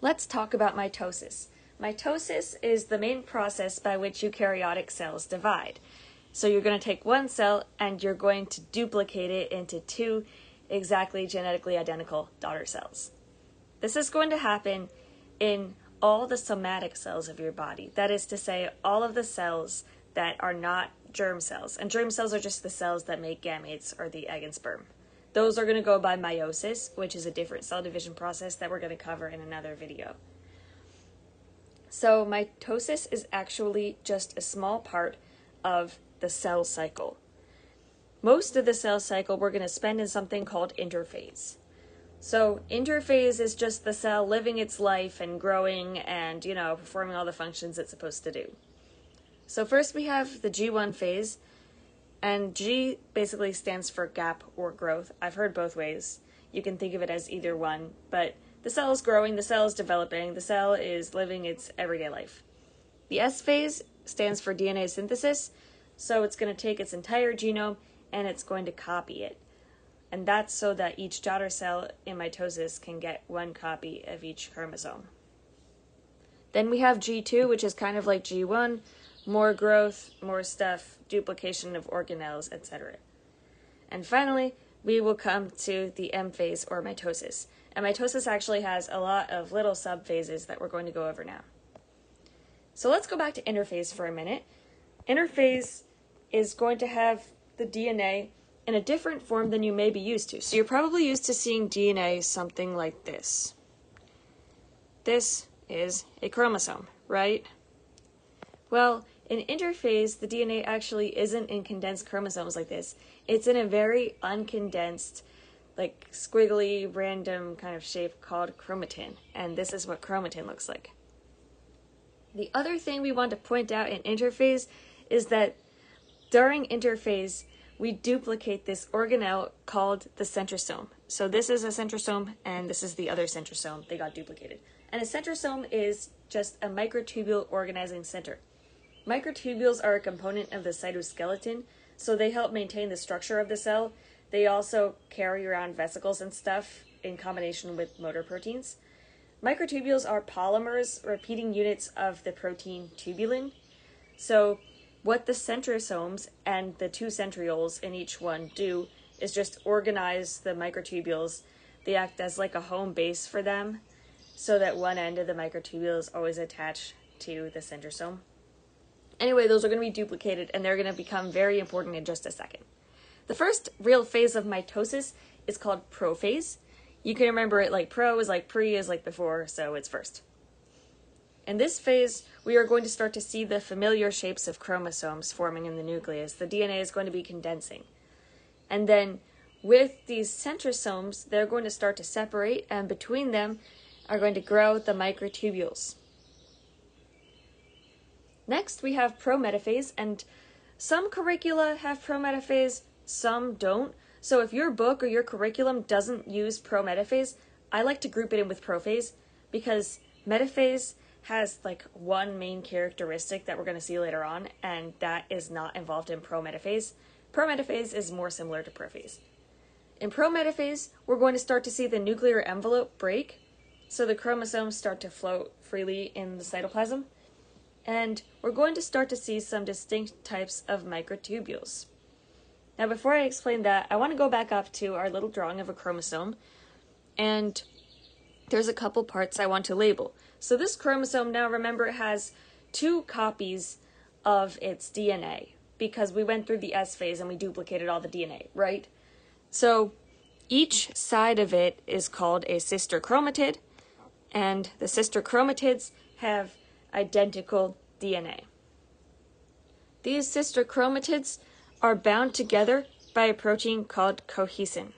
Let's talk about mitosis. Mitosis is the main process by which eukaryotic cells divide. So you're going to take one cell and you're going to duplicate it into two exactly genetically identical daughter cells. This is going to happen in all the somatic cells of your body. That is to say, all of the cells that are not germ cells. And germ cells are just the cells that make gametes, or the egg and sperm. Those are going to go by meiosis, which is a different cell division process that we're going to cover in another video. So mitosis is actually just a small part of the cell cycle. Most of the cell cycle we're going to spend in something called interphase. So interphase is just the cell living its life and growing and, performing all the functions it's supposed to do. So first we have the G1 phase, and G basically stands for gap or growth. I've heard both ways. You can think of it as either one, but the cell is growing, the cell is developing, the cell is living its everyday life. The S phase stands for DNA synthesis, so it's going to take its entire genome and it's going to copy it. And that's so that each daughter cell in mitosis can get one copy of each chromosome. Then we have G2, which is kind of like G1, more growth, more stuff, duplication of organelles, etc. And finally, we will come to the M phase, or mitosis. And mitosis actually has a lot of little subphases that we're going to go over now. So let's go back to interphase for a minute. Interphase is going to have the DNA in a different form than you may be used to. So you're probably used to seeing DNA something like this. This is a chromosome, right? Well, in interphase, the DNA actually isn't in condensed chromosomes like this. It's in a very uncondensed, like squiggly, random kind of shape called chromatin. And this is what chromatin looks like. The other thing we want to point out in interphase is that during interphase, we duplicate this organelle called the centrosome. So this is a centrosome, and this is the other centrosome. They got duplicated. And a centrosome is just a microtubule organizing center. Microtubules are a component of the cytoskeleton, so they help maintain the structure of the cell. They also carry around vesicles and stuff in combination with motor proteins. Microtubules are polymers, repeating units of the protein tubulin. So what the centrosomes and the two centrioles in each one do is just organize the microtubules. They act as like a home base for them, so that one end of the microtubule is always attached to the centrosome. Anyway, those are going to be duplicated, and they're going to become very important in just a second. The first real phase of mitosis is called prophase. You can remember it like pro is like pre is like before, so it's first. In this phase, we are going to start to see the familiar shapes of chromosomes forming in the nucleus. The DNA is going to be condensing. And then with these centrosomes, they're going to start to separate, and between them are going to grow the microtubules. Next, we have prometaphase, and some curricula have prometaphase, some don't. So if your book or your curriculum doesn't use prometaphase, I like to group it in with prophase, because metaphase has like one main characteristic that we're going to see later on, and that is not involved in prometaphase. Prometaphase is more similar to prophase. In prometaphase, we're going to start to see the nuclear envelope break, so the chromosomes start to float freely in the cytoplasm. And we're going to start to see some distinct types of microtubules. Now, before I explain that, I want to go back up to our little drawing of a chromosome, and there's a couple parts I want to label. So this chromosome, now remember, has two copies of its DNA, because we went through the S phase and we duplicated all the DNA, right? So each side of it is called a sister chromatid, and the sister chromatids have identical DNA. These sister chromatids are bound together by a protein called cohesin.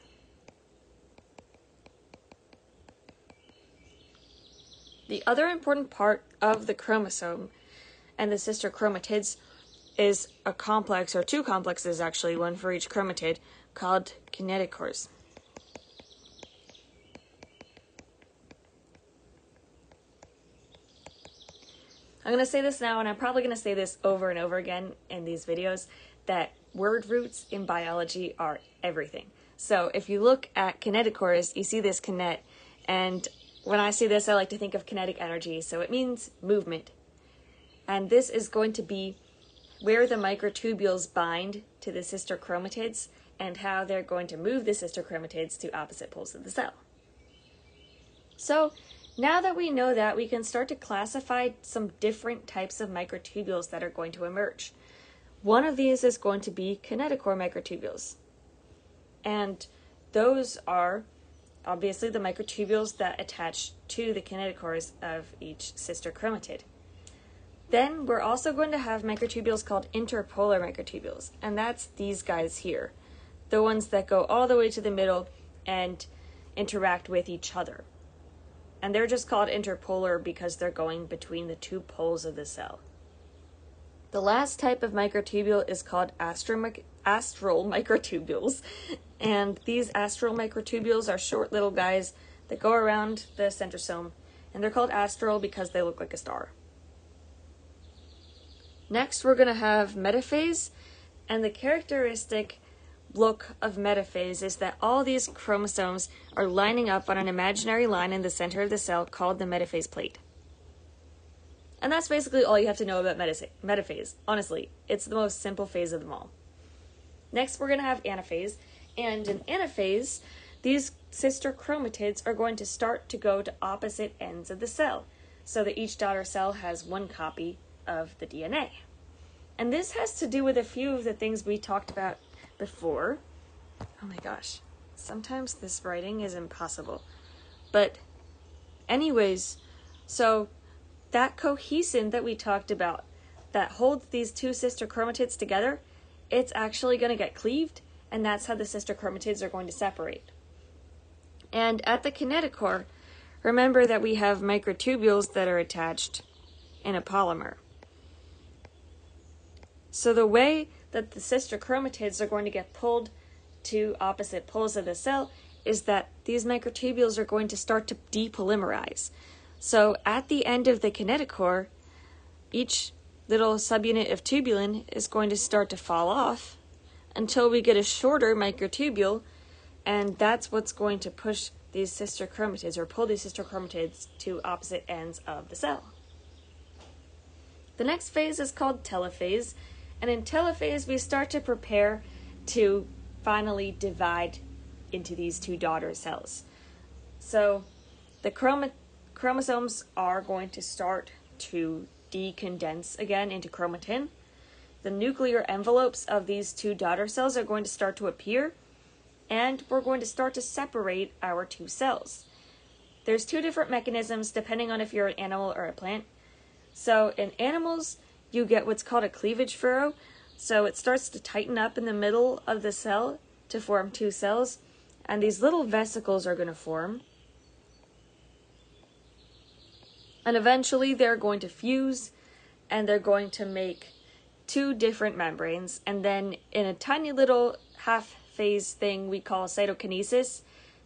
The other important part of the chromosome and the sister chromatids is a complex, or two complexes actually, one for each chromatid, called kinetochores. I'm going to say this now, and I'm probably going to say this over and over again in these videos, that word roots in biology are everything. So if you look at kinetochores, you see this kinet, and when I see this, I like to think of kinetic energy, so it means movement. And this is going to be where the microtubules bind to the sister chromatids and how they're going to move the sister chromatids to opposite poles of the cell. So now that we know that, we can start to classify some different types of microtubules that are going to emerge. One of these is going to be kinetochore microtubules. And those are obviously the microtubules that attach to the kinetochores of each sister chromatid. Then we're also going to have microtubules called interpolar microtubules, and that's these guys here, the ones that go all the way to the middle and interact with each other. And they're just called interpolar because they're going between the two poles of the cell. The last type of microtubule is called astral microtubules, and these astral microtubules are short little guys that go around the centrosome, and they're called astral because they look like a star. Next, we're going to have metaphase, and the characteristic look of metaphase is that all these chromosomes are lining up on an imaginary line in the center of the cell called the metaphase plate. And that's basically all you have to know about metaphase. Honestly, it's the most simple phase of them all. Next, we're going to have anaphase, and in anaphase, these sister chromatids are going to start to go to opposite ends of the cell, so that each daughter cell has one copy of the DNA. And this has to do with a few of the things we talked about before. Oh my gosh, sometimes this writing is impossible. But anyways, so that cohesin that we talked about that holds these two sister chromatids together, it's actually going to get cleaved, and that's how the sister chromatids are going to separate. And at the kinetochore, remember that we have microtubules that are attached in a polymer. So the way that the sister chromatids are going to get pulled to opposite poles of the cell is that these microtubules are going to start to depolymerize. So at the end of the kinetochore, each little subunit of tubulin is going to start to fall off until we get a shorter microtubule, and that's what's going to push these sister chromatids or pull these sister chromatids to opposite ends of the cell. The next phase is called telophase, and in telophase we start to prepare to finally divide into these two daughter cells. So the chromosomes are going to start to decondense again into chromatin. The nuclear envelopes of these two daughter cells are going to start to appear, and we're going to start to separate our two cells. There's two different mechanisms depending on if you're an animal or a plant. So in animals, you get what's called a cleavage furrow. So it starts to tighten up in the middle of the cell to form two cells, and these little vesicles are going to form. And eventually they're going to fuse, and they're going to make two different membranes. And then in a tiny little half-phase thing we call cytokinesis,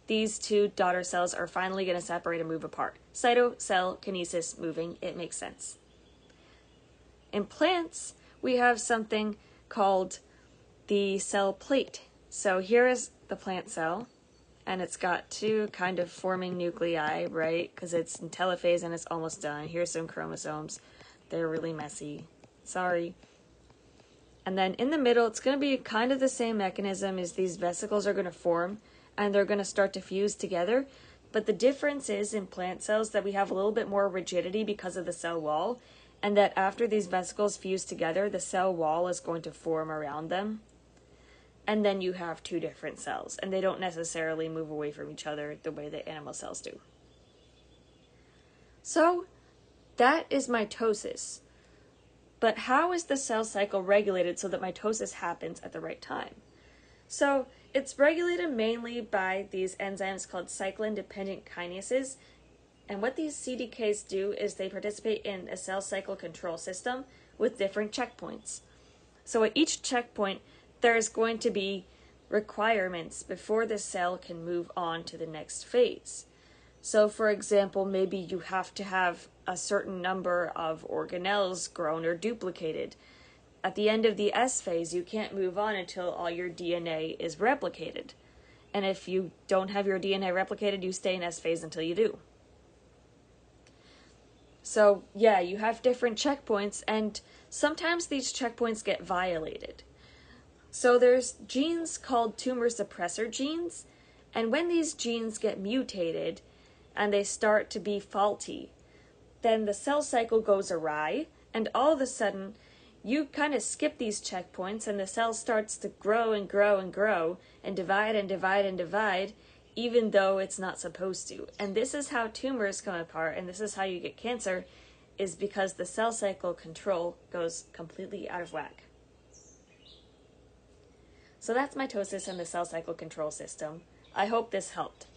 these two daughter cells are finally going to separate and move apart. Cyto-cell kinesis moving, it makes sense. In plants, we have something called the cell plate. So here is the plant cell, and it's got two kind of forming nuclei, right? Because it's in telophase and it's almost done. Here's some chromosomes. They're really messy. Sorry. And then in the middle, it's going to be kind of the same mechanism as these vesicles are going to form, and they're going to start to fuse together. But the difference is in plant cells that we have a little bit more rigidity because of the cell wall, and that after these vesicles fuse together, the cell wall is going to form around them. And then you have two different cells, and they don't necessarily move away from each other the way that animal cells do. So that is mitosis. But how is the cell cycle regulated so that mitosis happens at the right time? So it's regulated mainly by these enzymes called cyclin-dependent kinases. And what these CDKs do is they participate in a cell cycle control system with different checkpoints. So at each checkpoint, there's going to be requirements before the cell can move on to the next phase. So for example, maybe you have to have a certain number of organelles grown or duplicated. At the end of the S phase, you can't move on until all your DNA is replicated. And if you don't have your DNA replicated, you stay in S phase until you do. So yeah, you have different checkpoints, and sometimes these checkpoints get violated. So there's genes called tumor suppressor genes, and when these genes get mutated and they start to be faulty, then the cell cycle goes awry, and all of a sudden you kind of skip these checkpoints and the cell starts to grow and grow and grow and divide and divide and divide, even though it's not supposed to. And this is how tumors come apart, and this is how you get cancer, is because the cell cycle control goes completely out of whack. So that's mitosis and the cell cycle control system. I hope this helped.